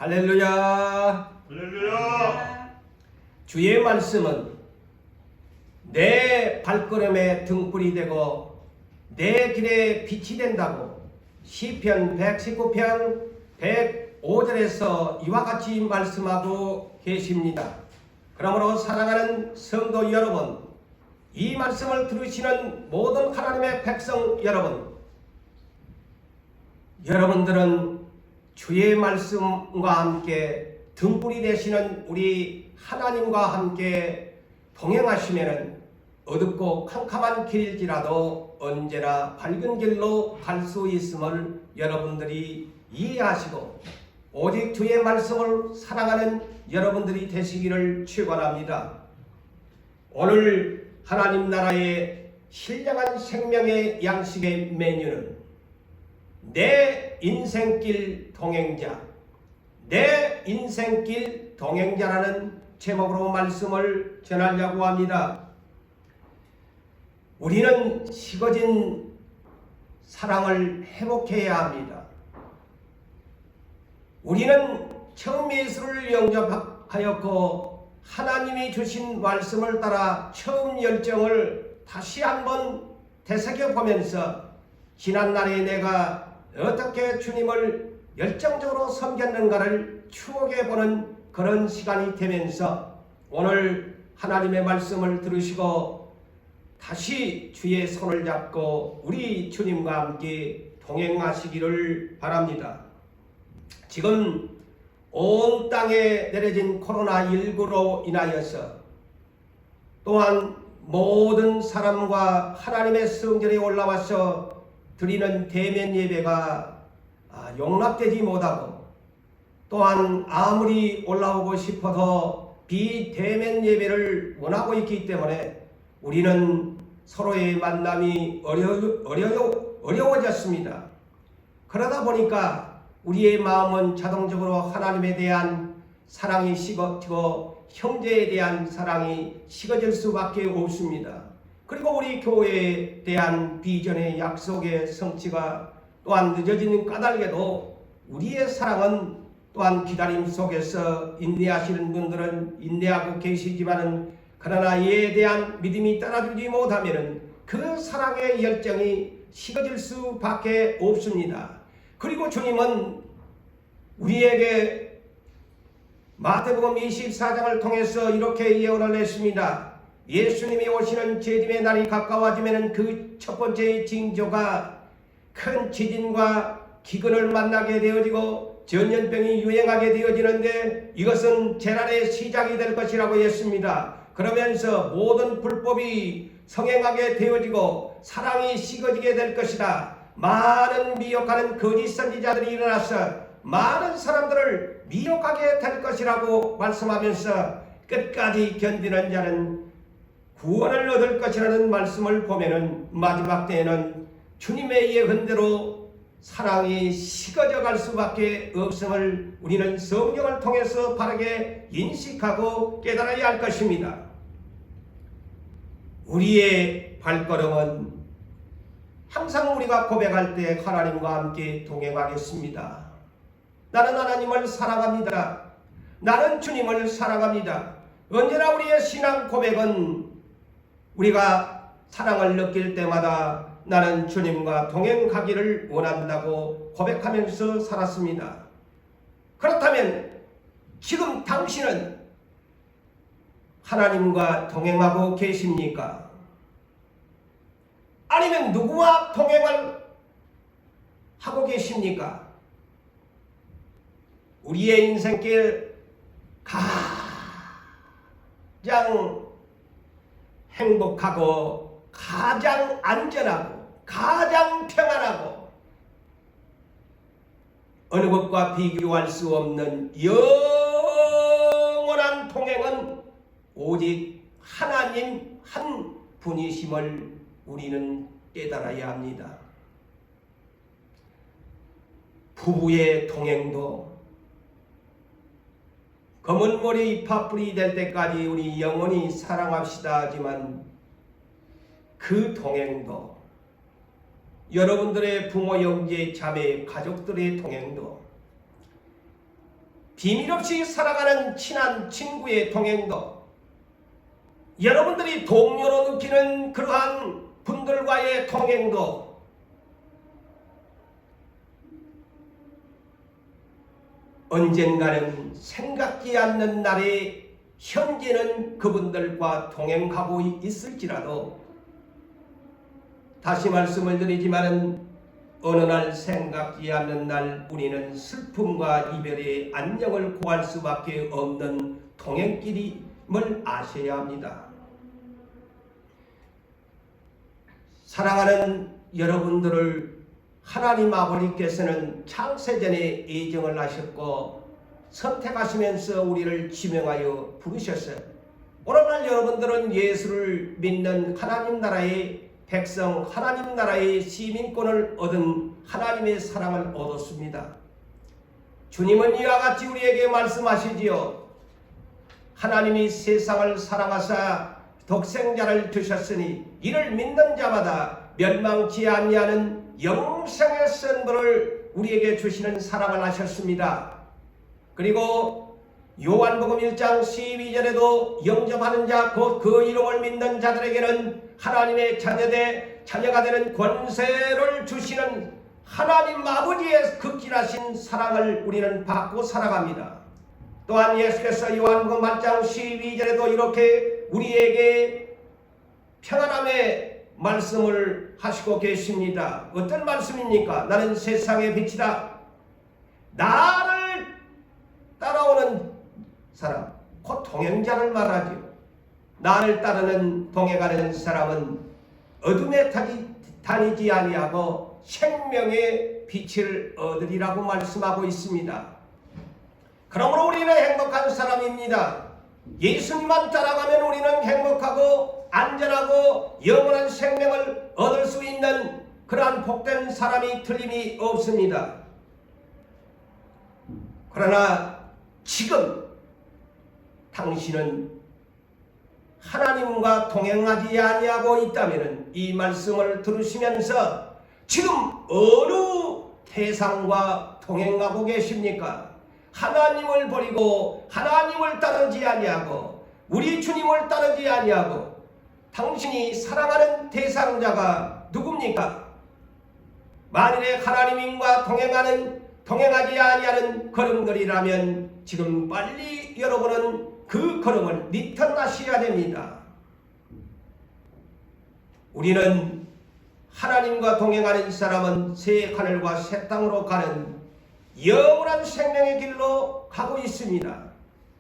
할렐루야. 할렐루야. 주의 말씀은 내 발걸음의 등불이 되고 내 길에 빛이 된다고 시편 119편 105절에서 이와 같이 말씀하고 계십니다. 그러므로 사랑하는 성도 여러분, 이 말씀을 들으시는 모든 하나님의 백성 여러분, 여러분들은 주의 말씀과 함께 등불이 되시는 우리 하나님과 함께 동행하시면 어둡고 캄캄한 길일지라도 언제나 밝은 길로 갈 수 있음을 여러분들이 이해하시고 오직 주의 말씀을 사랑하는 여러분들이 되시기를 축원합니다. 오늘 하나님 나라의 신령한 생명의 양식의 메뉴는 내 인생길 동행자, 내 인생길 동행자라는 제목으로 말씀을 전하려고 합니다. 우리는 식어진 사랑을 회복해야 합니다. 우리는 처음 예수를 영접하였고 하나님이 주신 말씀을 따라 처음 열정을 다시 한번 되새겨보면서 지난날에 내가 어떻게 주님을 열정적으로 섬겼는가를 추억해보는 그런 시간이 되면서 오늘 하나님의 말씀을 들으시고 다시 주의 손을 잡고 우리 주님과 함께 동행하시기를 바랍니다. 지금 온 땅에 내려진 코로나19로 인하여서 또한 모든 사람과 하나님의 성전에 올라와서 드리는 대면 예배가 용납되지 못하고 또한 아무리 올라오고 싶어도 비대면 예배를 원하고 있기 때문에 우리는 서로의 만남이 어려워졌습니다. 그러다 보니까 우리의 마음은 자동적으로 하나님에 대한 사랑이 식어지고 형제에 대한 사랑이 식어질 수밖에 없습니다. 그리고 우리 교회에 대한 비전의 약속의 성취가 또한 늦어지는 까닭에도 우리의 사랑은 또한 기다림 속에서 인내하시는 분들은 인내하고 계시지만은 그러나 이에 대한 믿음이 따라주지 못하면 그 사랑의 열정이 식어질 수밖에 없습니다. 그리고 주님은 우리에게 마태복음 24장을 통해서 이렇게 예언을 했습니다. 예수님이 오시는 재림의 날이 가까워지면 그 첫 번째 징조가 큰 지진과 기근을 만나게 되어지고 전염병이 유행하게 되어지는데 이것은 재난의 시작이 될 것이라고 했습니다. 그러면서 모든 불법이 성행하게 되어지고 사랑이 식어지게 될 것이다. 많은 미혹하는 거짓 선지자들이 일어나서 많은 사람들을 미혹하게 될 것이라고 말씀하면서 끝까지 견디는 자는 구원을 얻을 것이라는 말씀을 보면은 마지막 때에는 주님의 예언대로 사랑이 식어져 갈 수밖에 없음을 우리는 성경을 통해서 바르게 인식하고 깨달아야 할 것입니다. 우리의 발걸음은 항상 우리가 고백할 때 하나님과 함께 동행하겠습니다. 나는 하나님을 사랑합니다. 나는 주님을 사랑합니다. 언제나 우리의 신앙 고백은 우리가 사랑을 느낄 때마다 나는 주님과 동행하기를 원한다고 고백하면서 살았습니다. 그렇다면 지금 당신은 하나님과 동행하고 계십니까? 아니면 누구와 동행을 하고 계십니까? 우리의 인생길 가장 행복하고 가장 안전하고 가장 평안하고 어느 것과 비교할 수 없는 영원한 동행은 오직 하나님 한 분이심을 우리는 깨달아야 합니다. 부부의 동행도 검은 머리 이파뿌리 될 때까지 우리 영원히 사랑합시다 하지만 그 동행도 여러분들의 부모, 형제, 자매, 가족들의 동행도 비밀 없이 살아가는 친한 친구의 동행도, 여러분들이 동료로 느끼는 그러한 분들과의 동행도 언젠가는 생각지 않는 날에 현재는 그분들과 동행하고 있을지라도, 다시 말씀을 드리지만은 어느 날 생각지 않는 날 우리는 슬픔과 이별의 안녕을 구할 수밖에 없는 동행길임을 아셔야 합니다. 사랑하는 여러분들을 하나님 아버지께서는 창세전에 예정을 하셨고 선택하시면서 우리를 지명하여 부르셨어요. 오늘날 여러분들은 예수를 믿는 하나님 나라의 백성, 하나님 나라의 시민권을 얻은 하나님의 사랑을 얻었습니다. 주님은 이와 같이 우리에게 말씀하시지요. 하나님이 세상을 사랑하사 독생자를 주셨으니 이를 믿는 자마다 멸망치 아니하는 영생의 선물을 우리에게 주시는 사랑을 하셨습니다. 그리고 요한복음 1장 12절에도 영접하는 자 곧 그 이름을 믿는 자들에게는 하나님의 자녀가 되는 권세를 주시는 하나님 아버지의 극진하신 사랑을 우리는 받고 살아갑니다. 또한 예수께서 요한복음 8장 12절에도 이렇게 우리에게 평안함의 말씀을 하시고 계십니다. 어떤 말씀입니까? 나는 세상의 빛이다. 나를 따라오는 사람, 곧 동행자를 말하죠. 나를 따르는 동행하는 사람은 어둠에 다니지 아니하고 생명의 빛을 얻으리라고 말씀하고 있습니다. 그러므로 우리는 행복한 사람입니다. 예수님만 따라가면 우리는 행복하고 안전하고 영원한 생명을 얻을 수 있는 그러한 복된 사람이 틀림이 없습니다. 그러나 지금 당신은 하나님과 동행하지 아니하고 있다면 이 말씀을 들으시면서 지금 어느 대상과 동행하고 계십니까? 하나님을 버리고 하나님을 따르지 아니하고 우리 주님을 따르지 아니하고 당신이 사랑하는 대상자가 누굽니까? 만일에 하나님과 동행하지 아니하는 걸음들이라면 지금 빨리 여러분은 그 걸음을 리턴하셔야 됩니다. 우리는 하나님과 동행하는 사람은 새 하늘과 새 땅으로 가는 영원한 생명의 길로 가고 있습니다.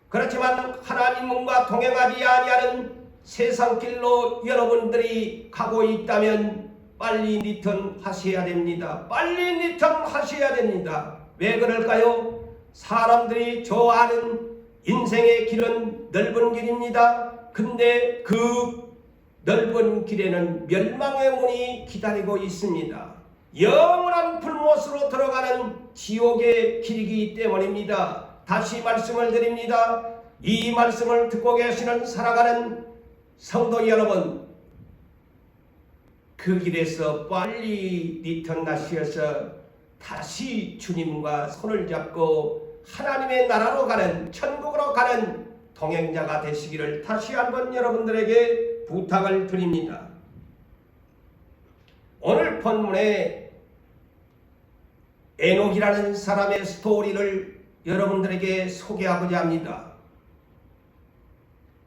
그렇지만 하나님과 동행하지 아니하는 세상 길로 여러분들이 가고 있다면 빨리 리턴하셔야 됩니다. 빨리 리턴하셔야 됩니다. 왜 그럴까요? 사람들이 좋아하는 인생의 길은 넓은 길입니다. 근데 그 넓은 길에는 멸망의 문이 기다리고 있습니다. 영원한 불못으로 들어가는 지옥의 길이기 때문입니다. 다시 말씀을 드립니다. 이 말씀을 듣고 계시는 사랑하는 성도 여러분, 그 길에서 빨리 리턴하셔서 다시 주님과 손을 잡고 하나님의 나라로 가는, 천국으로 가는 동행자가 되시기를 다시 한번 여러분들에게 부탁을 드립니다. 오늘 본문에 에녹이라는 사람의 스토리를 여러분들에게 소개하고자 합니다.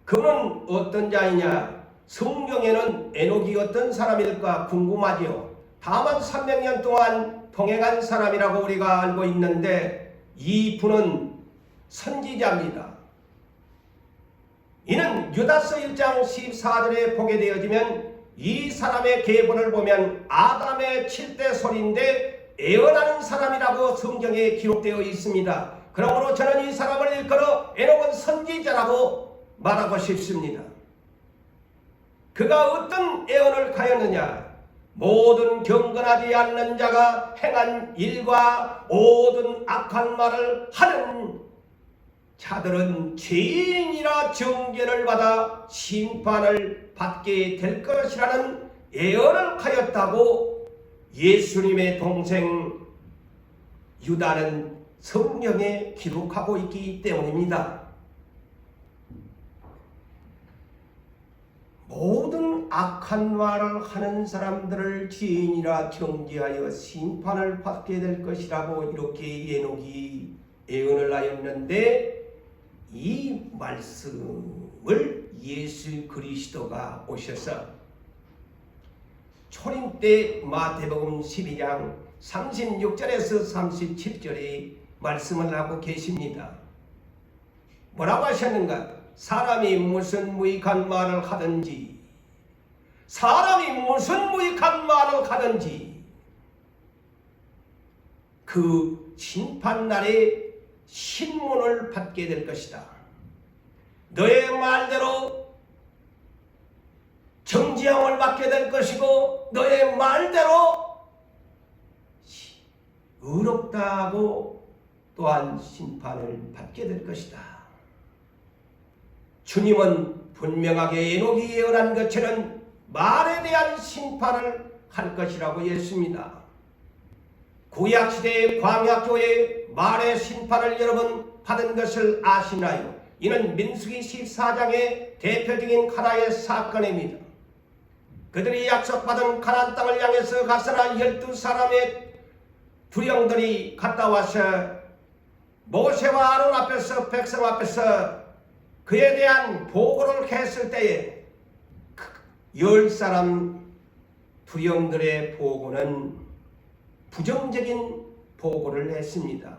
그는 어떤 자이냐? 성경에는 에녹이 어떤 사람일까 궁금하죠. 다만 300년 동안 동행한 사람이라고 우리가 알고 있는데 이 분은 선지자입니다. 이는 유다서 1장 14절에 보게 되어지면 이 사람의 계보를 보면 아담의 7대 소리인데 애언하는 사람이라고 성경에 기록되어 있습니다. 그러므로 저는 이 사람을 일컬어 에녹은 선지자라고 말하고 싶습니다. 그가 어떤 애언을 하였느냐? 모든 경건하지 않는 자가 행한 일과 모든 악한 말을 하는 자들은 죄인이라 정죄를 받아 심판을 받게 될 것이라는 예언을 하였다고 예수님의 동생 유다는 성경에 기록하고 있기 때문입니다. 모든 악한 말을 하는 사람들을 죄인이라 정죄하여 심판을 받게 될 것이라고 이렇게 에녹이 예언을 하였는데, 이 말씀을 예수 그리스도가 오셔서 초림 때 마태복음 12장 36절에서 37절에 말씀을 하고 계십니다. 뭐라고 하셨는가? 사람이 무슨 무익한 말을 하든지, 그 심판날에 신문을 받게 될 것이다. 너의 말대로 정죄함을 받게 될 것이고, 너의 말대로 의롭다고 또한 심판을 받게 될 것이다. 주님은 분명하게 에녹이 예언한 것처럼 말에 대한 심판을 할 것이라고 했습니다. 구약시대의 광야교회의 말의 심판을 여러분 받은 것을 아시나요? 이는 민수기 14장의 대표적인 하나의 사건입니다. 그들이 약속받은 가나안 땅을 향해서 가서나 12사람의 두령들이 갔다 와서 모세와 아론 앞에서, 백성 앞에서 그에 대한 보고를 했을 때에 10사람 두령들의 보고는 부정적인 보고를 했습니다.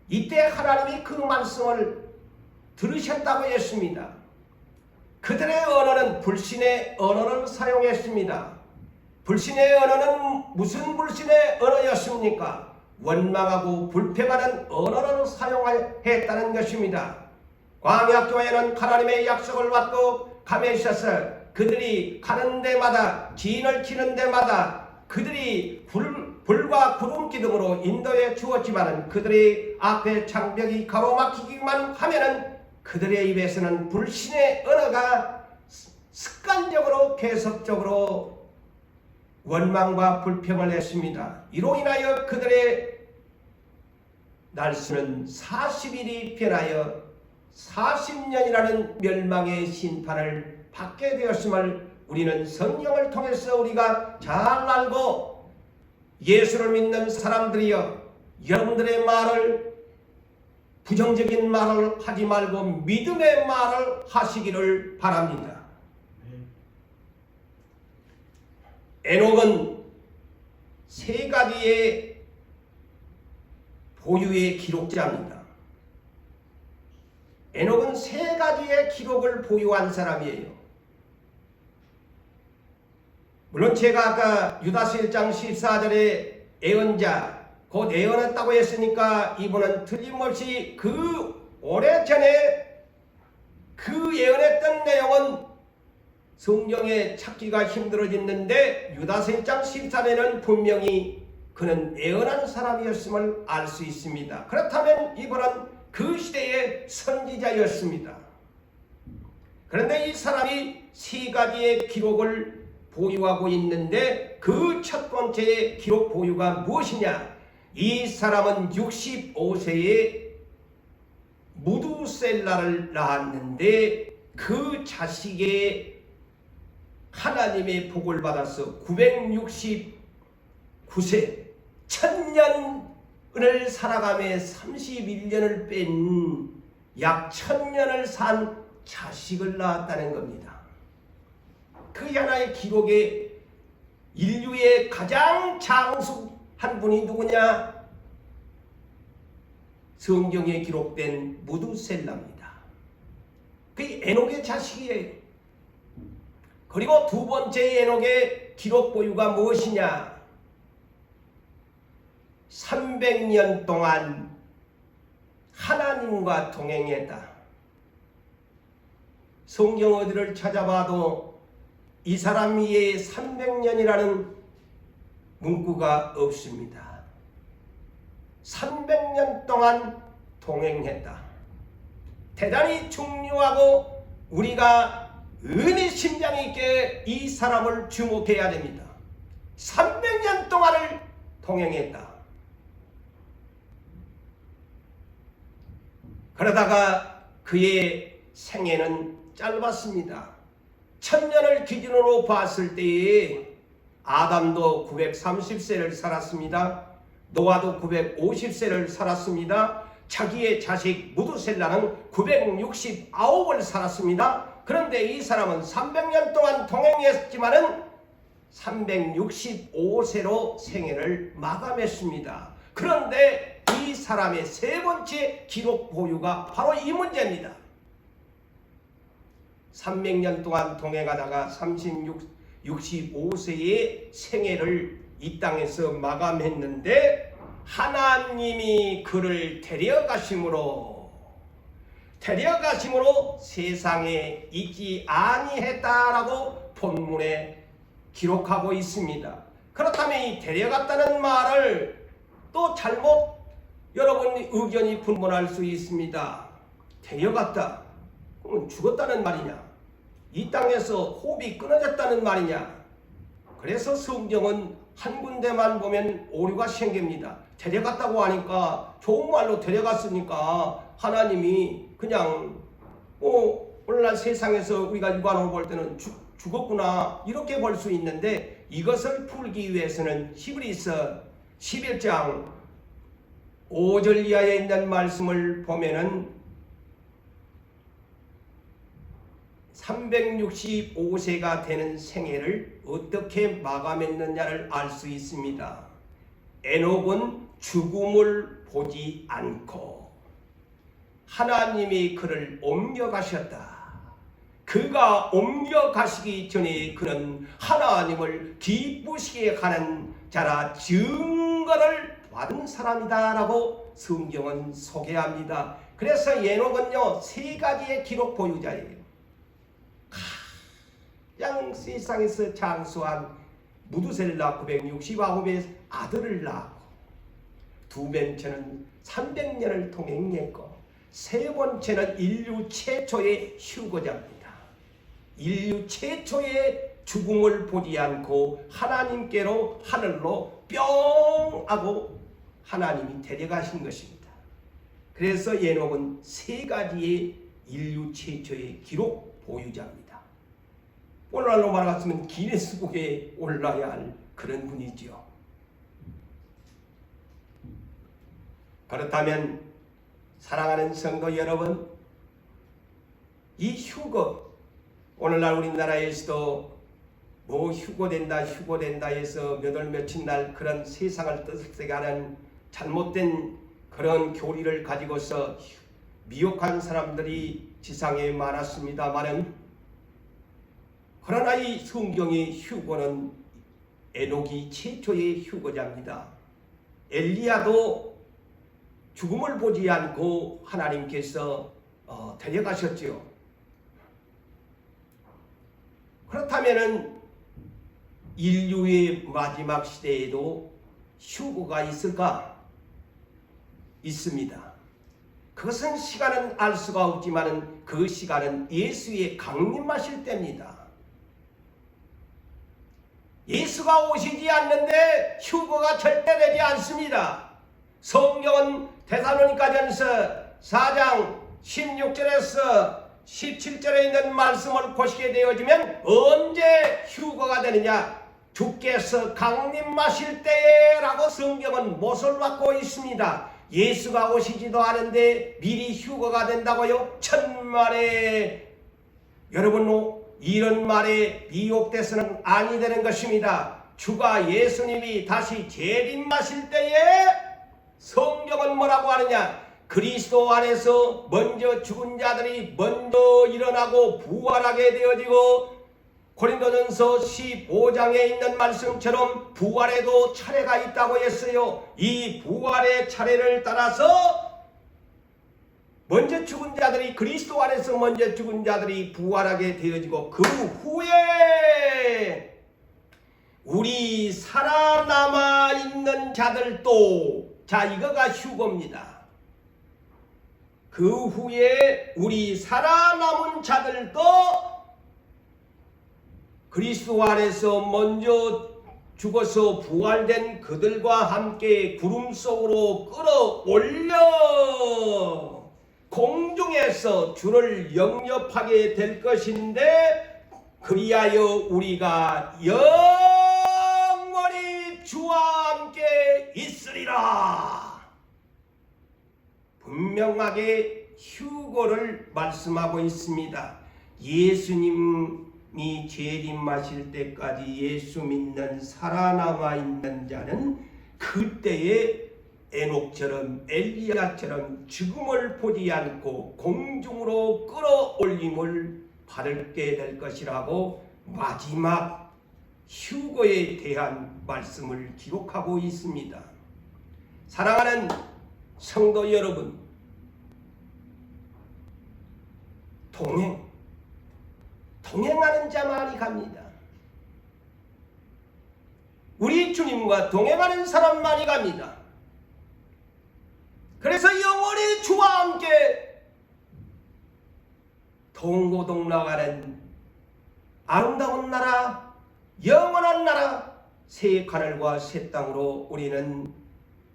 이때 하나님이 그 말씀을 들으셨다고 했습니다. 그들의 언어는 불신의 언어를 사용했습니다. 불신의 언어는 무슨 불신의 언어였습니까? 원망하고 불평하는 언어를 사용했다는 것입니다. 광야교회는 하나님의 약속을 받고 감해주셔서 그들이 가는 데마다, 진을 치는 데마다 그들이 불과 구름 기둥으로 인도해 주었지만, 그들의 앞에 장벽이 가로막히기만 하면은 그들의 입에서는 불신의 언어가 습관적으로 계속적으로 원망과 불평을 했습니다. 이로 인하여 그들의 날수는 40일이 변하여 40년이라는 멸망의 심판을 받게 되었음을 우리는 성경을 통해서 우리가 잘 알고, 예수를 믿는 사람들이여, 여러분들의 말을, 부정적인 말을 하지 말고 믿음의 말을 하시기를 바랍니다. 에녹은 세 가지의 보유의 기록자입니다. 에녹은 세 가지의 기록을 보유한 사람이에요. 물론 제가 아까 유다서 1장 14절에 예언자, 곧 예언했다고 했으니까 이분은 틀림없이 그 오래전에 그 예언했던 내용은 성경에 찾기가 힘들어졌는데, 유다서 1장 14절에는 분명히 그는 예언한 사람이었음을 알 수 있습니다. 그렇다면 이분은 그 시대의 선지자였습니다. 그런데 이 사람이 세 가지의 기록을 보유하고 있는데, 그 첫 번째 기록 보유가 무엇이냐? 이 사람은 65세에 무두셀라를 낳았는데, 그 자식의 하나님의 복을 받아서 969세 1000년을 살아가며 31년을 뺀 약 1000년을 산 자식을 낳았다는 겁니다. 그 하나의 기록에 인류의 가장 장수한 분이 누구냐? 성경에 기록된 무두셀라입니다. 그 에녹의 자식이에요. 그리고 두 번째 에녹의 기록 보유가 무엇이냐? 300년 동안 하나님과 동행했다. 성경 어디를 찾아봐도 이 사람 위에 300년이라는 문구가 없습니다. 300년 동안 동행했다. 대단히 중요하고 우리가 의미심장 있게 이 사람을 주목해야 됩니다. 300년 동안을 동행했다. 그러다가 그의 생애는 짧았습니다. 1000년을 기준으로 봤을 때에 아담도 930세를 살았습니다. 노아도 950세를 살았습니다. 자기의 자식 무두셀라는 969을 살았습니다. 그런데 이 사람은 300년 동안 동행했지만은 365세로 생애를 마감했습니다. 그런데 이 사람의 세 번째 기록 보유가 바로 이 문제입니다. 300년 동안 동행하다가 65세의 생애를 이 땅에서 마감했는데 하나님이 그를 데려가심으로 세상에 있지 아니했다라고 본문에 기록하고 있습니다. 그렇다면 이 데려갔다는 말을 또 잘못 여러분 의견이 분분할 수 있습니다. 데려갔다. 그러면 죽었다는 말이냐? 이 땅에서 호흡이 끊어졌다는 말이냐? 그래서 성경은 한 군데만 보면 오류가 생깁니다. 데려갔다고 하니까 좋은 말로 데려갔으니까 하나님이 그냥 오늘날 세상에서 우리가 육안으로 볼 때는 죽었구나 이렇게 볼 수 있는데 이것을 풀기 위해서는 히브리서 11장 5절 이하에 있는 말씀을 보면은 365세가 되는 생애를 어떻게 마감했느냐를 알 수 있습니다. 에녹은 죽음을 보지 않고 하나님이 그를 옮겨가셨다. 그가 옮겨가시기 전에 그는 하나님을 기쁘시게 하는 자라 증거를 받은 사람이다 라고 성경은 소개합니다. 그래서 에녹은요 3가지의 기록 보유자예요. 가장 세상에서 장수한 무두셀라 969의 아들을 낳고 두 번째는 300년을 동행했고 세 번째는 인류 최초의 휴거자입니다. 인류 최초의 죽음을 보지 않고 하나님께로 하늘로 뿅 하고 하나님이 데려가신 것입니다. 그래서 에녹은 3가지의 인류 최초의 기록 보유자입니다. 오늘날로 말하면 기네스북에 올라야 할 그런 분이지요. 그렇다면 사랑하는 성도 여러분, 이 휴거, 오늘날 우리나라에서도 휴거된다 해서 몇 월 며칠 날 그런 세상을 떠들게 하는 잘못된 그런 교리를 가지고서 미혹한 사람들이 지상에 많았습니다만은 그러나 이 성경의 휴거는 에녹이 최초의 휴거자입니다. 엘리야도 죽음을 보지 않고 하나님께서 데려가셨지요. 그렇다면 인류의 마지막 시대에도 휴거가 있을까? 있습니다. 그것은 시간은 알 수가 없지만 그 시간은 예수의 강림하실 때입니다. 예수가 오시지 않는데 휴거가 절대 되지 않습니다. 성경은 데살로니가전서 4장 16절에서 17절에 있는 말씀을 보시게 되어지면 언제 휴거가 되느냐? 주께서 강림하실 때라고 성경은 못을 받고 있습니다. 예수가 오시지도 않은데 미리 휴거가 된다고요? 천만에 여러분 이런 말에 미혹돼서는 아니 되는 것입니다. 주가 예수님이 다시 재림하실 때에 성경은 뭐라고 하느냐? 그리스도 안에서 먼저 죽은 자들이 먼저 일어나고 부활하게 되어지고 고린도전서 15장에 있는 말씀처럼 부활에도 차례가 있다고 했어요. 이 부활의 차례를 따라서 먼저 죽은 자들이 그리스도 안에서 먼저 죽은 자들이 부활하게 되어지고 그 후에 우리 살아남아 있는 자들도 자 이거가 휴거입니다. 그 후에 우리 살아남은 자들도 그리스도 안에서 먼저 죽어서 부활된 그들과 함께 구름 속으로 끌어올려 공중에서 주를 영접하게 될 것인데 그리하여 우리가 영원히 주와 함께 있으리라. 분명하게 휴거를 말씀하고 있습니다. 예수님이 재림하실 때까지 예수 믿는 살아남아 있는 자는 그때에 에녹처럼 엘리야처럼 죽음을 보지 않고 공중으로 끌어올림을 받게 될 것이라고 마지막 휴거에 대한 말씀을 기록하고 있습니다. 사랑하는 성도 여러분, 동행하는 자만이 갑니다. 우리 주님과 동행하는 사람만이 갑니다. 그래서 영원히 주와 함께 동고동락하는 아름다운 나라, 영원한 나라, 새 하늘과 새 땅으로 우리는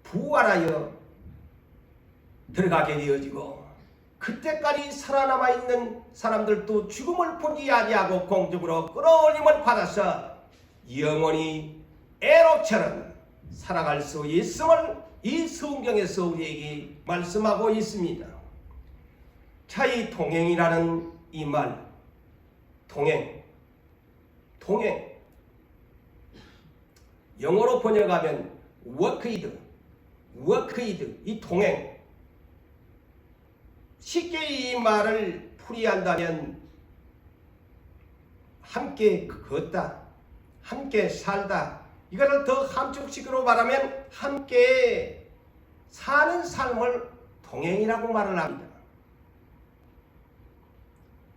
부활하여 들어가게 되어지고, 그때까지 살아남아 있는 사람들도 죽음을 보지 아니하고 공중으로 끌어올림을 받아서 영원히 에녹처럼 살아갈 수 있음을 이 성경에서 우리에게 말씀하고 있습니다. 자, 이 동행이라는 이 말, 동행, 영어로 번역하면 worked, 이 동행. 쉽게 이 말을 풀이한다면 함께 걷다, 함께 살다, 이거를 더 함축식으로 말하면 함께 사는 삶을 동행이라고 말을 합니다.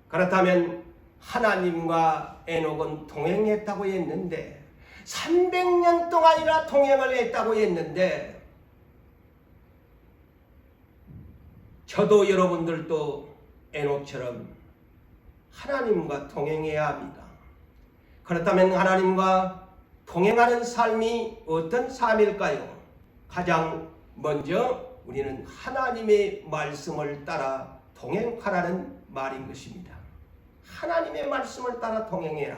그렇다면 하나님과 에녹은 동행했다고 했는데 300년 동안이나 동행을 했다고 했는데, 저도 여러분들도 에녹처럼 하나님과 동행해야 합니다. 그렇다면 하나님과 동행하는 삶이 어떤 삶일까요? 가장 먼저 우리는 하나님의 말씀을 따라 동행하라는 말인 것입니다. 하나님의 말씀을 따라 동행해라.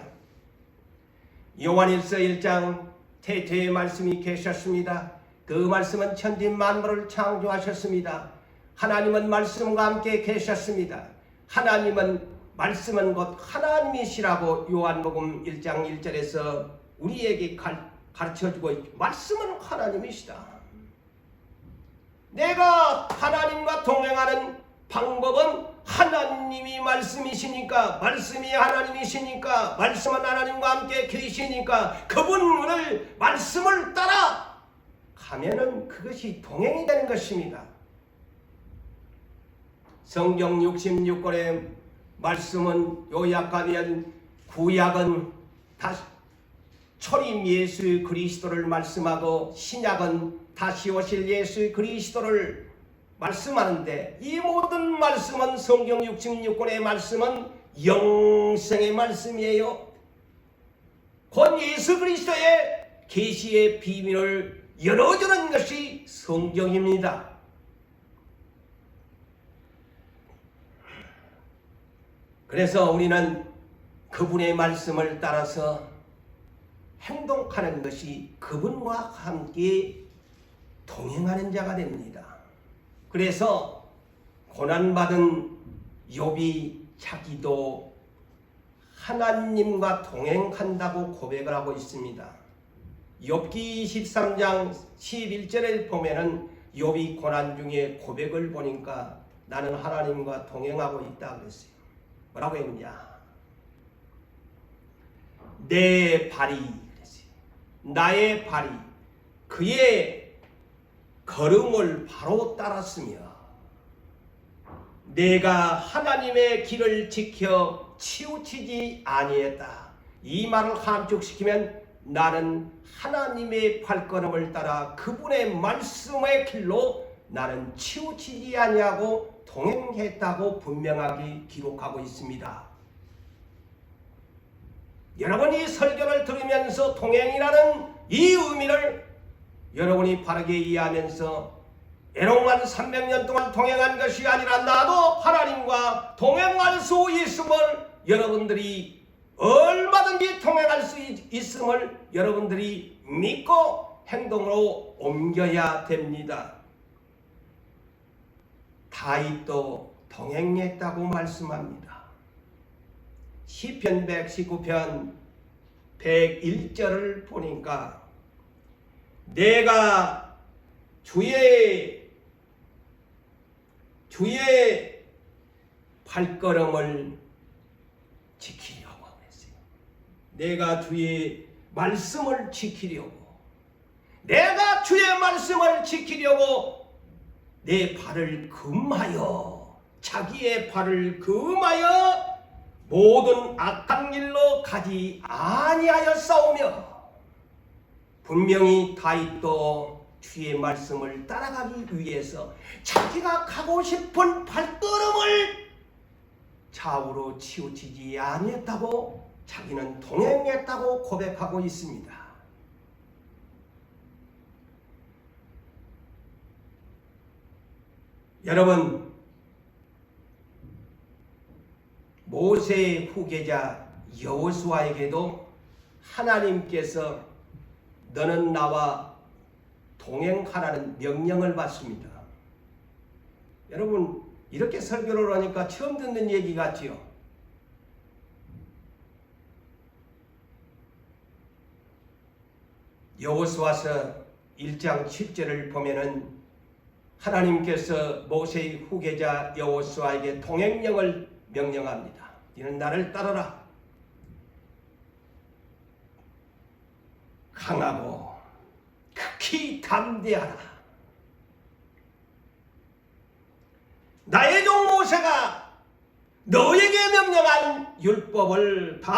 요한일서 1장 태초에 말씀이 계셨습니다. 그 말씀은 천지 만물을 창조하셨습니다. 하나님은 말씀과 함께 계셨습니다. 말씀은 곧 하나님이시라고 요한복음 1장 1절에서 우리에게 가르쳐주고 있죠. 말씀은 하나님이시다. 내가 하나님과 동행하는 방법은 하나님이 말씀이시니까, 말씀이 하나님이시니까, 말씀은 하나님과 함께 계시니까 그분을 말씀을 따라 가면은 그것이 동행이 되는 것입니다. 성경 66권의 말씀은 요약하면 구약은 초림 예수 그리스도를 말씀하고 신약은 다시 오실 예수 그리스도를 말씀하는데, 이 모든 말씀은 성경 66권의 말씀은 영생의 말씀이에요. 곧 예수 그리스도의 계시의 비밀을 열어주는 것이 성경입니다. 그래서 우리는 그분의 말씀을 따라서 행동하는 것이 그분과 함께 동행하는 자가 됩니다. 그래서 고난받은 욥이 자기도 하나님과 동행한다고 고백을 하고 있습니다. 욥기 23장 11절에 보면은 욥이 고난 중에 고백을 보니까 나는 하나님과 동행하고 있다 그랬어요. 뭐라고 했느냐? 내 발이, 그랬어요. 나의 발이 그의 걸음을 바로 따랐으며 내가 하나님의 길을 지켜 치우치지 아니했다. 이 말을 함축시키면 나는 하나님의 발걸음을 따라 그분의 말씀의 길로 나는 치우치지 아니하고 동행했다고 분명하게 기록하고 있습니다. 여러분, 이 설교를 들으면서 동행이라는 이 의미를 여러분이 바르게 이해하면서 애롱한 300년 동안 동행한 것이 아니라 나도 하나님과 동행할 수 있음을 여러분들이 얼마든지 동행할 수 있음을 여러분들이 믿고 행동으로 옮겨야 됩니다. 다윗도 동행했다고 말씀합니다. 시편 119편 101절을 보니까 내가 주의 발걸음을 지키려고 했어요. 내가 주의 말씀을 지키려고, 내가 주의 말씀을 지키려고 내 발을 금하여, 자기의 발을 금하여 모든 악한 길로 가지 아니하였사오며, 분명히 다윗도 주의 말씀을 따라가기 위해서 자기가 가고 싶은 발걸음을 좌우로 치우치지 아니했다고, 자기는 동행했다고 고백하고 있습니다. 여러분, 모세의 후계자 여호수아에게도 하나님께서 너는 나와 동행하라는 명령을 받습니다. 여러분, 이렇게 설교를 하니까 처음 듣는 얘기 같지요? 여호수아서 1장 7절을 보면은 하나님께서 모세의 후계자 여호수아에게 동행령을 명령합니다. 이는 나를 따르라. 강하고 극히 담대하라. 나의 종 모세가 너에게 명령한 율법을 다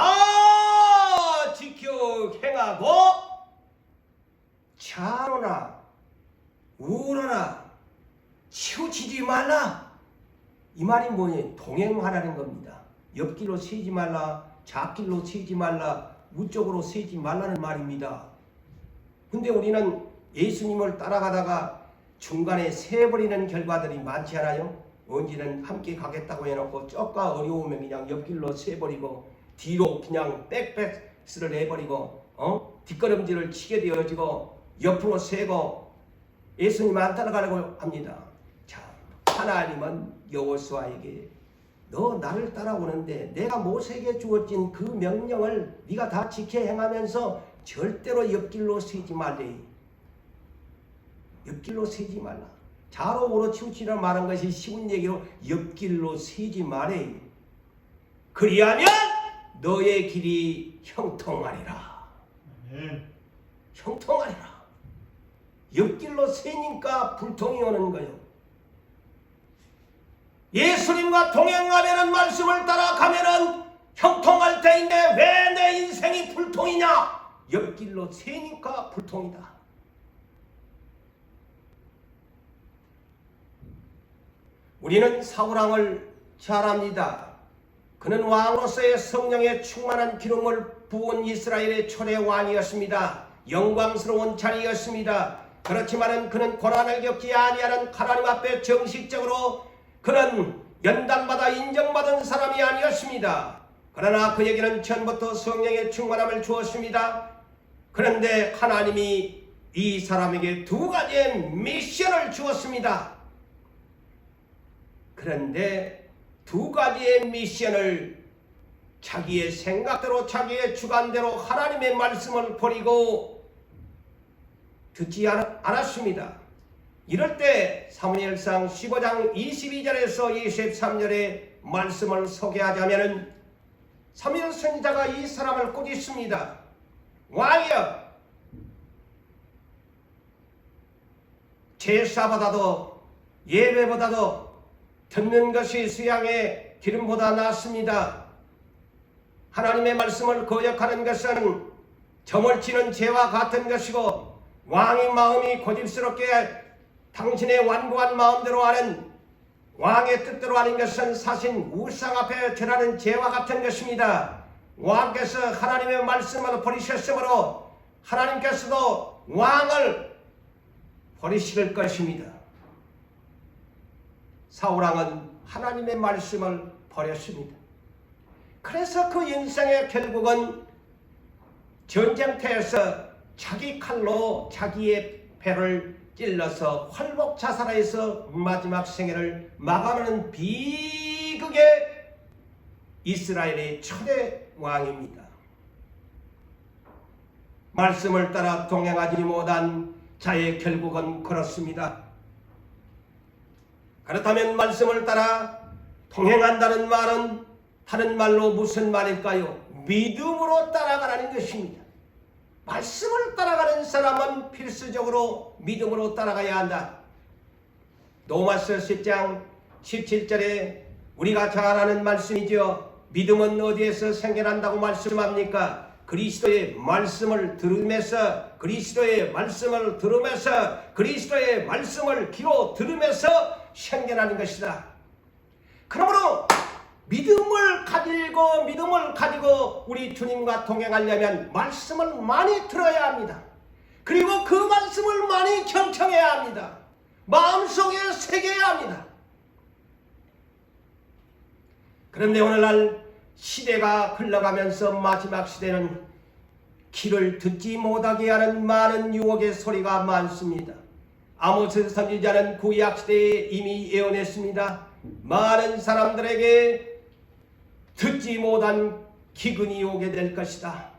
지켜 행하고 좌로나 우로나 치우치지 말라. 이 말이 뭐니? 동행하라는 겁니다. 옆길로 세지 말라, 좌길로 세지 말라, 우쪽으로 세지 말라는 말입니다. 근데 우리는 예수님을 따라가다가 중간에 세버리는 결과들이 많지 않아요? 언제는 함께 가겠다고 해놓고 쪽과 어려우면 그냥 옆길로 세버리고 뒤로 그냥 백패스를 해버리고 뒷걸음질을 치게 되어지고 옆으로 세고 예수님 안 따라가려고 합니다. 자, 하나님은 여호수아에게 너 나를 따라오는데 내가 모세에게 주어진 그 명령을 네가 다 지켜 행하면서 절대로 옆길로 세지 말래. 옆길로 세지 말라. 좌로 우로 치우치라 말한 것이 쉬운 얘기로 옆길로 세지 말래. 그리하면 너의 길이 형통하리라. 형통하리라. 옆길로 세니까 불통이 오는 거예요. 예수님과 동행하면은 말씀을 따라가면은 형통할 때인데 왜 내 인생이 불통이냐? 옆길로 새니까 불통이다. 우리는 사울왕을 잘 압니다. 그는 왕으로서의 성령의 충만한 기름을 부은 이스라엘의 초대 왕이었습니다. 영광스러운 자리였습니다. 그렇지만은 그는 고난을 겪지 아니하는 하나님 앞에 정식적으로 그는 연단받아 인정받은 사람이 아니었습니다. 그러나 그에게는 처음부터 성령의 충만함을 주었습니다. 그런데 하나님이 이 사람에게 두 가지의 미션을 주었습니다. 그런데 두 가지의 미션을 자기의 생각대로 자기의 주관대로 하나님의 말씀을 버리고 듣지 않았습니다. 이럴 때 사무엘상 15장 22절에서 23절의 말씀을 소개하자면 사무엘 선지자가 이 사람을 꾸짖습니다. 왕이여, 제사보다도 예배보다도 듣는 것이 수양의 기름보다 낫습니다. 하나님의 말씀을 거역하는 것은 점을 치는 죄와 같은 것이고 왕의 마음이 고집스럽게 당신의 완고한 마음대로 하는 왕의 뜻대로 하는 것은 사신 우상 앞에 절하는 죄와 같은 것입니다. 왕께서 하나님의 말씀을 버리셨으므로 하나님께서도 왕을 버리실 것입니다. 사울왕은 하나님의 말씀을 버렸습니다. 그래서 그 인생의 결국은 전쟁터에서 자기 칼로 자기의 배를 찔러서 활복 자살해서 마지막 생애를 마감하는 비극의 이스라엘의 초대 왕입니다. 말씀을 따라 동행하지 못한 자의 결국은 그렇습니다. 그렇다면 말씀을 따라 동행한다는 말은 다른 말로 무슨 말일까요? 믿음으로 따라가라는 것입니다. 말씀을 따라가는 사람은 필수적으로 믿음으로 따라가야 한다. 로마서 10장 17절에 우리가 잘 아는 말씀이죠. 믿음은 어디에서 생겨난다고 말씀합니까? 그리스도의 말씀을 들으면서, 그리스도의 말씀을 들으면서, 그리스도의 말씀을 귀로 들으면서 생겨나는 것이다. 그러므로 믿음을 가지고 우리 주님과 동행하려면 말씀을 많이 들어야 합니다. 그리고 그 말씀을 많이 경청해야 합니다. 마음속에 새겨야 합니다. 그런데 오늘날 시대가 흘러가면서 마지막 시대는 귀를 듣지 못하게 하는 많은 유혹의 소리가 많습니다. 아모스 선지자는 구약 시대에 이미 예언했습니다. 많은 사람들에게 듣지 못한 기근이 오게 될 것이다.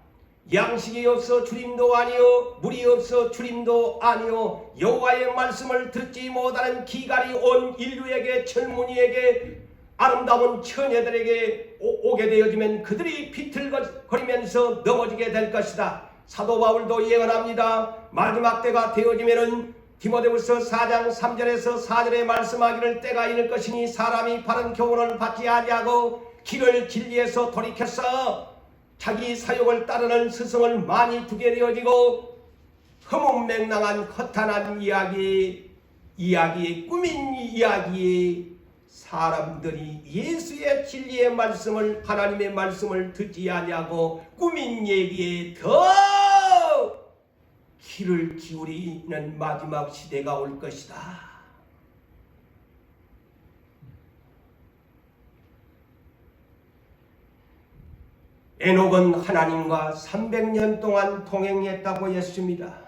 양식이 없어 주림도 아니요, 물이 없어 주림도 아니요, 여호와의 말씀을 듣지 못하는 기갈이 온 인류에게, 젊은이에게, 아름다운 처녀들에게 오게 되어지면 그들이 비틀거리면서 넘어지게 될 것이다. 사도 바울도 예언합니다. 마지막 때가 되어지면은 디모데후서 4장 3절에서 4절에 말씀하기를 때가 이를 것이니 사람이 바른 교훈을 받지 아니하고 길을 진리에서 돌이켜서 자기 사욕을 따르는 스승을 많이 두게 되어지고 허무맹랑한 허탄한 이야기, 꾸민 이야기에 사람들이 예수의 진리의 말씀을, 하나님의 말씀을 듣지 아니하고 꾸민 얘기에 더 귀를 기울이는 마지막 시대가 올 것이다. 에녹은 하나님과 300년 동안 동행했다고 했습니다.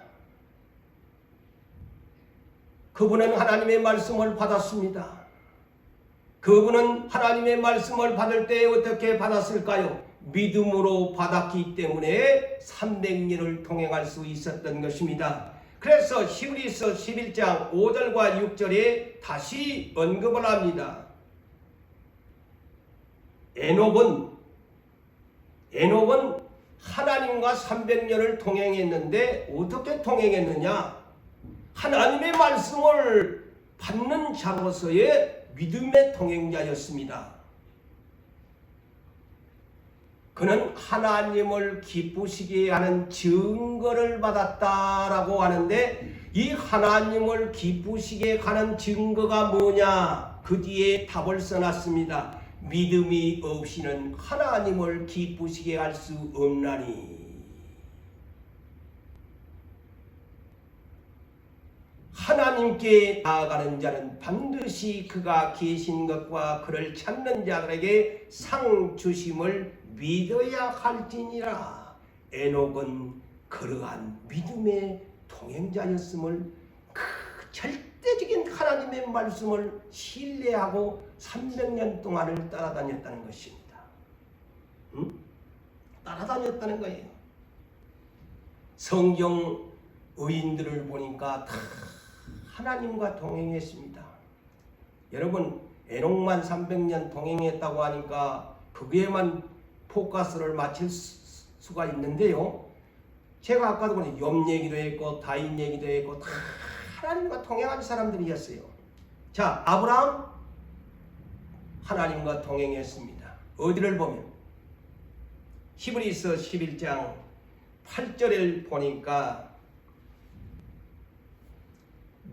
그분은 하나님의 말씀을 받았습니다. 그분은 하나님의 말씀을 받을 때 어떻게 받았을까요? 믿음으로 받았기 때문에 300년을 동행할 수 있었던 것입니다. 그래서 히브리서 11장 5절과 6절에 다시 언급을 합니다. 에녹은 하나님과 300년을 동행했는데 어떻게 동행했느냐? 하나님의 말씀을 받는 자로서의 믿음의 동행자였습니다. 그는 하나님을 기쁘시게 하는 증거를 받았다라고 하는데, 이 하나님을 기쁘시게 하는 증거가 뭐냐? 그 뒤에 답을 써놨습니다. 믿음이 없이는 하나님을 기쁘시게 할 수 없나니. 하나님께 나아가는 자는 반드시 그가 계신 것과 그를 찾는 자들에게 상 주심을 믿어야 할지니라. 에녹은 그러한 믿음의 동행자였음을, 그 절대적인 하나님의 말씀을 신뢰하고 300년 동안을 따라다녔다는 것입니다. 따라다녔다는 거예요. 성경 의인들을 보니까 다 하나님과 동행했습니다. 여러분, 에녹만 300년 동행했다고 하니까 그게만 포커스를 맞출 수가 있는데요. 제가 아까도 보니 욥 얘기도 했고 다윗 얘기도 했고 다 하나님과 동행한 사람들이었어요. 자, 아브라함 하나님과 동행했습니다. 어디를 보면 히브리서 11장 8절을 보니까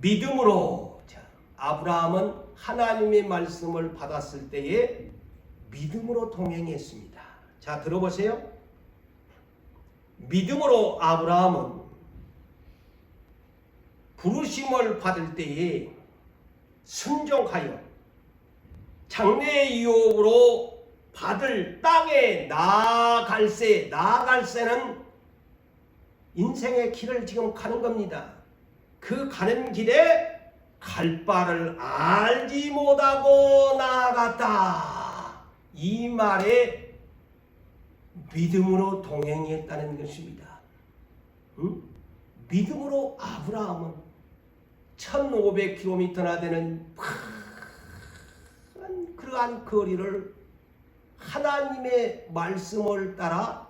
믿음으로, 아브라함은 하나님의 말씀을 받았을 때에 믿음으로 동행했습니다. 자, 들어보세요. 믿음으로 아브라함은 부르심을 받을 때에 순종하여 장래의 유업으로 받을 땅에 나아갈새는 인생의 길을 지금 가는 겁니다. 그 가는 길에 갈 바를 알지 못하고 나아갔다. 이 말에 믿음으로 동행했다는 것입니다. 믿음으로 아브라함은 1500km나 되는 그러한 거리를 하나님의 말씀을 따라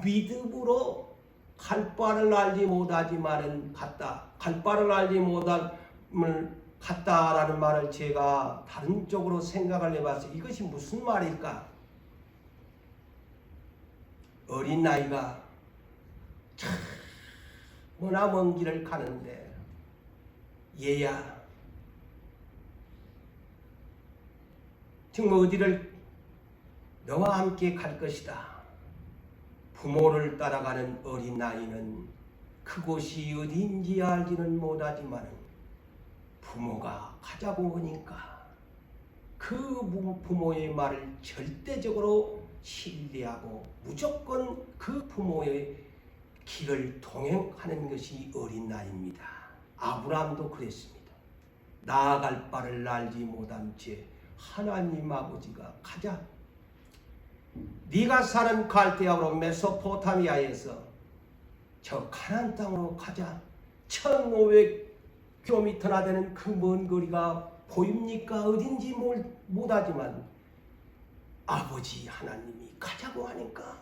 믿음으로 갈 바를 알지 못하지만은 갔다. 갈 바를 알지 못함을 갔다라는 말을 제가 다른 쪽으로 생각을 해봤어요. 이것이 무슨 말일까? 어린 나이가 머나먼 길을 가는데 얘야 지금 어디를 너와 함께 갈 것이다. 부모를 따라가는 어린 나이는 그곳이 어딘지 알지는 못하지만 부모가 가자고 하니까 그 부모의 말을 절대적으로 신뢰하고 무조건 그 부모의 길을 동행하는 것이 어린 나이입니다. 아브라함도 그랬습니다. 나아갈 바를 알지 못한 채 하나님 아버지가 가자. 네가 사는 갈대아로 메소포타미아에서 저 가나안 땅으로 가자. 1500km나 되는 그 먼 거리가 보입니까? 어딘지 못하지만 아버지 하나님이 가자고 하니까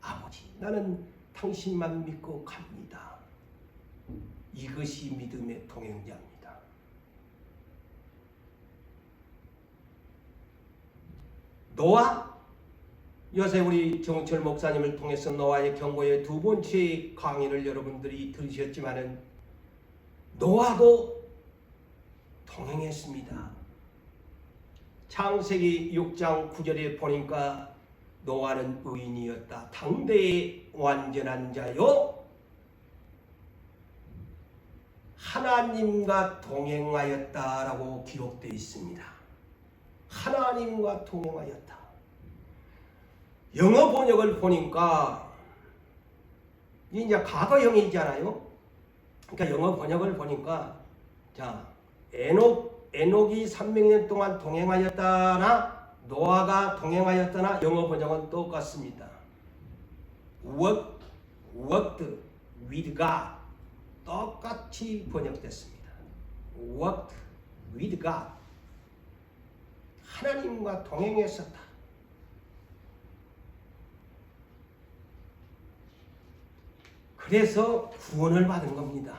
아버지 나는 당신만 믿고 갑니다. 이것이 믿음의 동행자입니다. 노아, 요새 우리 정철 목사님을 통해서 노아의 경고의 두 번째 강의를 여러분들이 들으셨지만은 노아도 동행했습니다. 창세기 6장 9절에 보니까 노아는 의인이었다. 당대의 완전한 자요 하나님과 동행하였다라고 기록되어 있습니다. 하나님과 동행하였다. 영어 번역을 보니까 이제 과거형이잖아요. 그러니까 영어 번역을 보니까 자 에녹이 300년 동안 동행하였다나 노아가 동행하였다나 영어 번역은 똑같습니다. walked with God 똑같이 번역됐습니다. walked with God 하나님과 동행했었다. 그래서 구원을 받은 겁니다.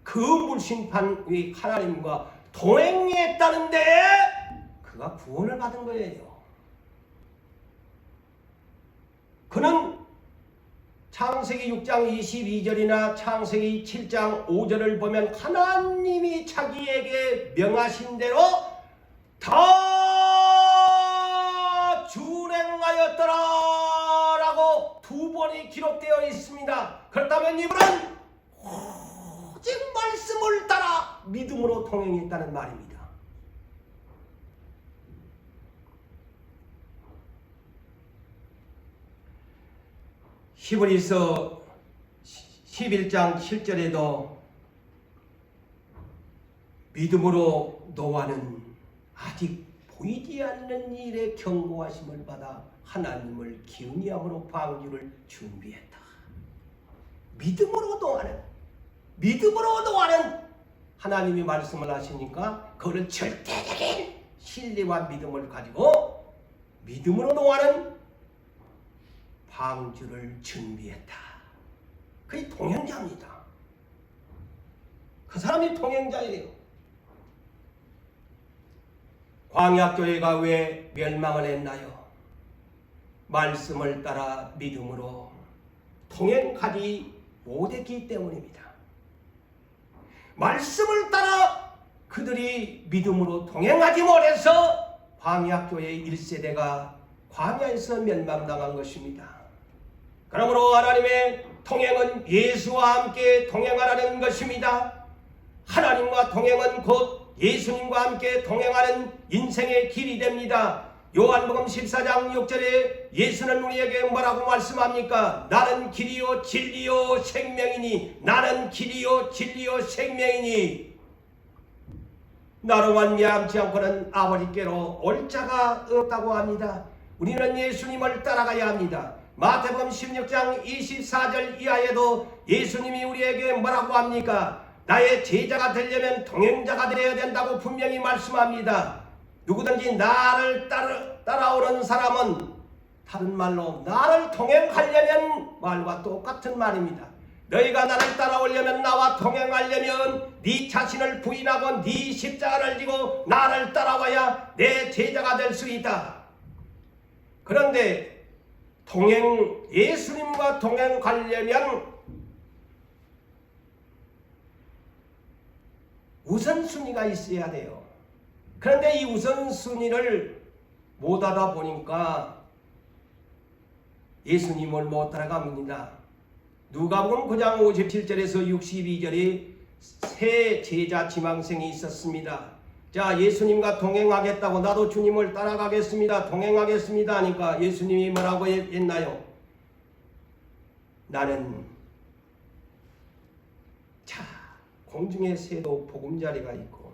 그 물심판의 하나님과 동행했다는데 그가 구원을 받은 거예요. 그는 창세기 6장 22절이나 창세기 7장 5절을 보면 하나님이 자기에게 명하신 대로 다 준행하였더라 라고 두 번이 기록되어 있습니다. 그렇다면 이분은 오직 말씀을 따라 믿음으로 동행했다는 말입니다. 히브리서 11장 7절에도 믿음으로 노아는 아직 보이지 않는 일에 경고하심을 받아 하나님을 기은히 함으로 방주를 준비했다. 믿음으로 노아는 하나님이 말씀을 하시니까 그를 절대적인 신뢰와 믿음을 가지고 믿음으로 노아는 방주를 준비했다. 그게 동행자입니다. 그 사람이 동행자예요. 광야교회가 왜 멸망을 했나요? 말씀을 따라 믿음으로 동행하지 못했기 때문입니다. 말씀을 따라 그들이 믿음으로 동행하지 못해서 광야교회 1세대가 광야에서 멸망당한 것입니다. 그러므로 하나님의 동행은 예수와 함께 동행하라는 것입니다. 하나님과 동행은 곧 예수님과 함께 동행하는 인생의 길이 됩니다. 요한복음 14장 6절에 예수는 우리에게 뭐라고 말씀합니까? 나는 길이요 진리요 생명이니, 나는 길이요 진리요 생명이니, 나로 말미암지 않고는 아버지께로 올 자가 없다고 합니다. 우리는 예수님을 따라가야 합니다. 마태복음 16장 24절 이하에도 예수님이 우리에게 뭐라고 합니까? 나의 제자가 되려면 동행자가 되어야 된다고 분명히 말씀합니다. 누구든지 나를 따라오는 사람은, 다른 말로 나를 동행하려면 말과 똑같은 말입니다. 너희가 나를 따라오려면, 나와 동행하려면 네 자신을 부인하고 네 십자가를 지고 나를 따라와야 내 제자가 될 수 있다. 그런데 예수님과 동행하려면 우선순위가 있어야 돼요. 그런데 이 우선순위를 못하다 보니까 예수님을 못 따라갑니다. 누가복음 9장 57절에서 62절에 세 제자 지망생이 있었습니다. 자, 예수님과 동행하겠다고, 나도 주님을 따라가겠습니다, 동행하겠습니다 하니까 예수님이 뭐라고 했나요? 나는, 자, 공중의 새도 보금자리가 있고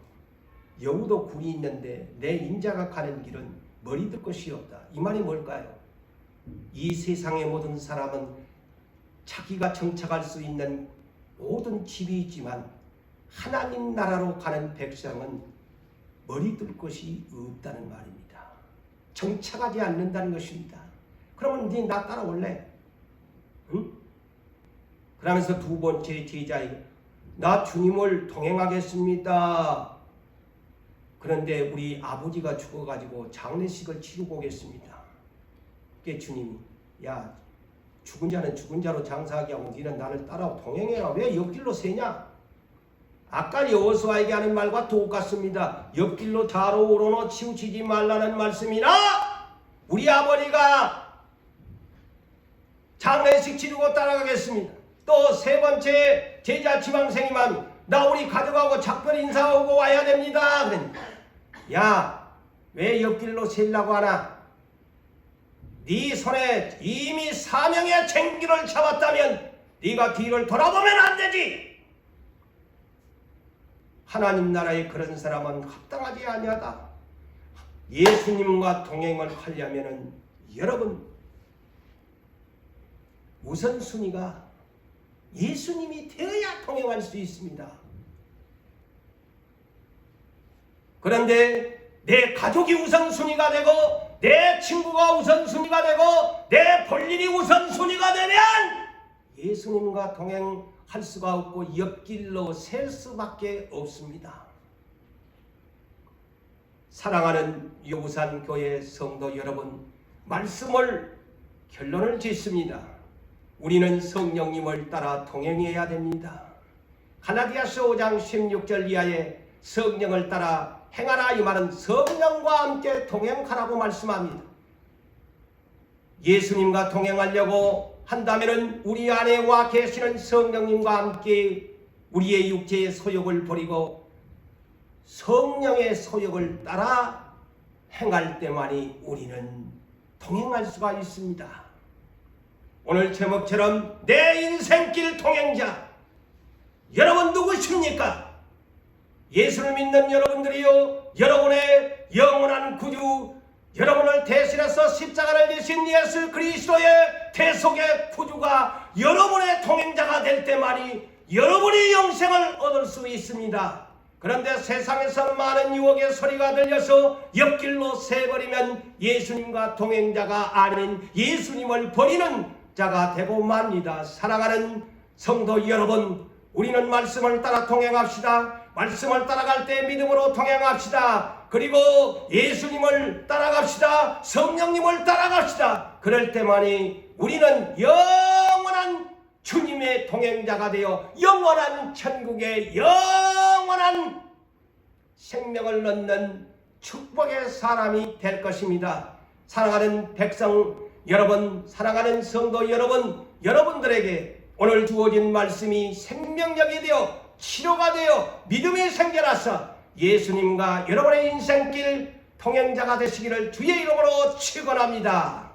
여우도 굴이 있는데 내 인자가 가는 길은 머리들 것이 없다. 이 말이 뭘까요? 이 세상의 모든 사람은 자기가 정착할 수 있는 모든 집이 있지만 하나님 나라로 가는 백성은 머리들 것이 없다는 말입니다. 정착하지 않는다는 것입니다. 그러면 네 나 따라올래? 응? 그러면서 두 번째 제자에게 나 주님을 동행하겠습니다. 그런데 우리 아버지가 죽어가지고 장례식을 치르고 오겠습니다. 그게 주님이, 야, 죽은 자는 죽은 자로 장사하게 하고 너는 나를 따라 동행해라. 왜 옆길로 새냐? 아까 여호수아에게 하는 말과 똑같습니다. 옆길로 좌로 우로노 치우치지 말라는 말씀이나, 우리 아버지가 장례식 치르고 따라가겠습니다. 또 세 번째 제자 지망생이만, 나 우리 가족하고 작별 인사하고 와야 됩니다. 그러니까, 야, 왜 옆길로 세려고 하나? 네 손에 이미 사명의 쟁기를 잡았다면 네가 뒤를 돌아보면 안 되지. 하나님 나라에 그런 사람은 합당하지 아니하다. 예수님과 동행을 하려면은 여러분, 우선순위가 예수님이 되어야 동행할 수 있습니다. 그런데 내 가족이 우선순위가 되고 내 친구가 우선순위가 되고 내 볼일이 우선순위가 되면 예수님과 동행할 수가 없고 옆길로 셀 수밖에 없습니다. 사랑하는 요구산 교회 성도 여러분, 말씀을 결론을 짓습니다. 우리는 성령님을 따라 동행해야 됩니다. 갈라디아서 5장 16절 이하에 성령을 따라 행하라, 이 말은 성령과 함께 동행하라고 말씀합니다. 예수님과 동행하려고 한다면 우리 안에 와 계시는 성령님과 함께 우리의 육체의 소욕을 버리고 성령의 소욕을 따라 행할 때만이 우리는 동행할 수가 있습니다. 오늘 제목처럼 내 인생길 동행자, 여러분 누구십니까? 예수를 믿는 여러분들이요, 여러분의 영원한 구주, 여러분을 대신해서 십자가를 지신 예수 그리스도의 대속의 구주가 여러분의 동행자가 될 때만이 여러분이 영생을 얻을 수 있습니다. 그런데 세상에서 많은 유혹의 소리가 들려서 옆길로 새버리면 예수님과 동행자가 아닌 예수님을 버리는 자가 되고 맙니다. 사랑하는 성도 여러분, 우리는 말씀을 따라 동행합시다. 말씀을 따라갈 때 믿음으로 동행합시다. 그리고 예수님을 따라갑시다. 성령님을 따라갑시다. 그럴 때만이 우리는 영원한 주님의 동행자가 되어 영원한 천국의 영원한 생명을 얻는 축복의 사람이 될 것입니다. 사랑하는 백성 여러분, 사랑하는 성도 여러분, 여러분들에게 오늘 주어진 말씀이 생명력이 되어 치료가 되어 믿음이 생겨나서 예수님과 여러분의 인생길 통행자가 되시기를 주의 이름으로 축원합니다.